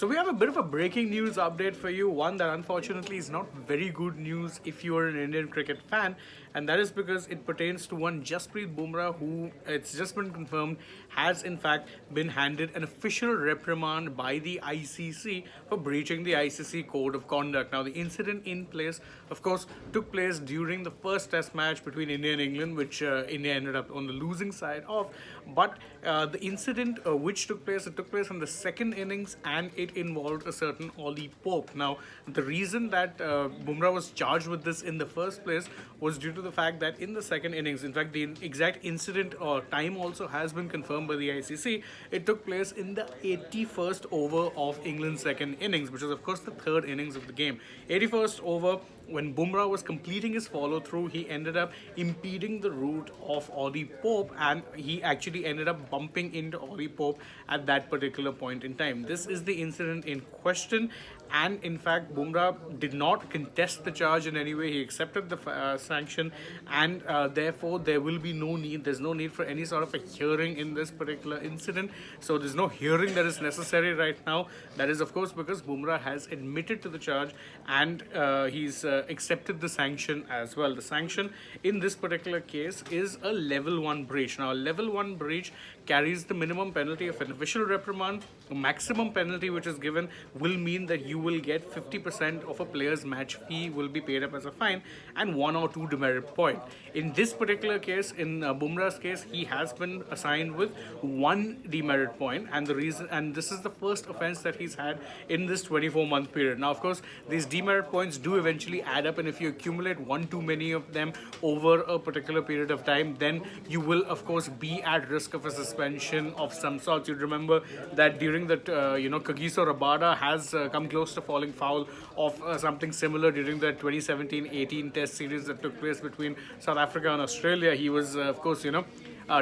So we have a bit of a breaking news update for you, one that unfortunately is not very good news if you are an Indian cricket fan, and that is because it pertains to one Jasprit Bumrah who, it's just been confirmed, has in fact been handed an official reprimand by the ICC for breaching the ICC code of conduct. Now the incident in place, of course, took place during the first test match between India and England, which India ended up on the losing side of, but the incident which took place, it took place in the second innings and it involved a certain Ollie Pope. Now, the reason that Bumrah was charged with this in the first place was due to the fact that in the second innings, in fact, the exact incident or time also has been confirmed by the ICC. It took place in the 81st over of England's second innings, which is, of course, the third innings of the game. 81st over, when Bumrah was completing his follow through, he ended up impeding the route of Ollie Pope and he actually ended up bumping into Ollie Pope at that particular point in time. This is the incident in question, and in fact Bumrah did not contest the charge in any way. He accepted the sanction, and therefore there's no need for any sort of a hearing in this particular incident. So there's no hearing that is necessary right now. That is, of course, because Bumrah has admitted to the charge and he's accepted the sanction as well. The sanction in this particular case is a level 1 breach. Now, a level 1 breach carries the minimum penalty of an official reprimand. A maximum penalty which is given will mean that you will get 50% of a player's match fee will be paid up as a fine and 1 or 2 demerit point. In this particular case, in Bumrah's case, he has been assigned with 1 demerit point, and this is the first offense that he's had in this 24-month period. Now, of course, these demerit points do eventually add up, and if you accumulate one too many of them over a particular period of time, then you will, of course, be at risk of a suspension of some sort. You remember that during that, Kagiso Rabada has come close to falling foul of something similar during the 2017-18 Test series that took place between South Africa and Australia. He was, of course,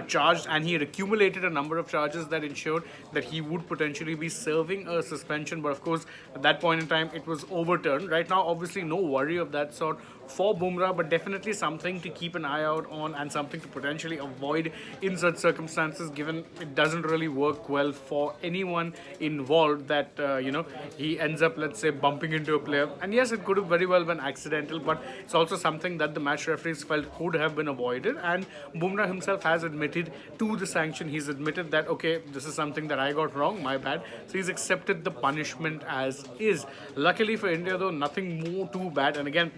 charged, and he had accumulated a number of charges that ensured that he would potentially be serving a suspension. But of course, at that point in time, it was overturned. Right now, obviously, no worry of that sort for Bumrah, but definitely something to keep an eye out on and something to potentially avoid in such circumstances, given it doesn't really work well for anyone involved that, he ends up, let's say, bumping into a player. And yes, it could have very well been accidental, but it's also something that the match referees felt could have been avoided. And Bumrah himself has admitted to the sanction. He's admitted that, okay, this is something that I got wrong, my bad. So he's accepted the punishment as is. Luckily for India, though, nothing more too bad. And again,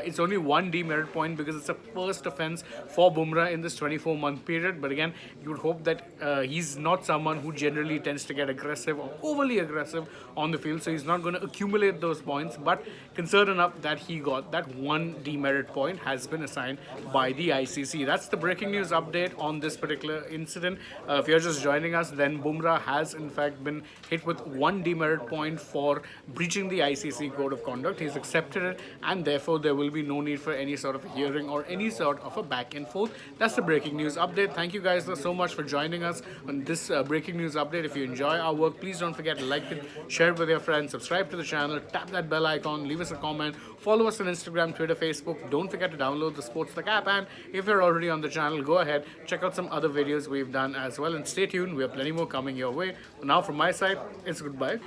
it's only 1 demerit point because it's a first offense for Bumrah in this 24-month period. But again, you would hope that he's not someone who generally tends to get aggressive or overly aggressive on the field, so he's not going to accumulate those points. But concerned enough that he got that 1 demerit point has been assigned by the ICC. That's the breaking news update on this particular incident. If you're just joining us, then Bumrah has in fact been hit with 1 demerit point for breaching the ICC code of conduct. He's accepted it, and therefore there will be no need for any sort of a hearing or any sort of a back and forth. That's the breaking news update. Thank you guys so much for joining us on this breaking news update. If you enjoy our work, please don't forget to like it, share it with your friends, subscribe to the channel, tap that bell icon, leave us a comment, follow us on Instagram, Twitter, Facebook. Don't forget to download the SportsTak app, and if you're already on the channel, go ahead, check out some other videos we've done as well, and stay tuned. We have plenty more coming your way. Now from my side, it's goodbye.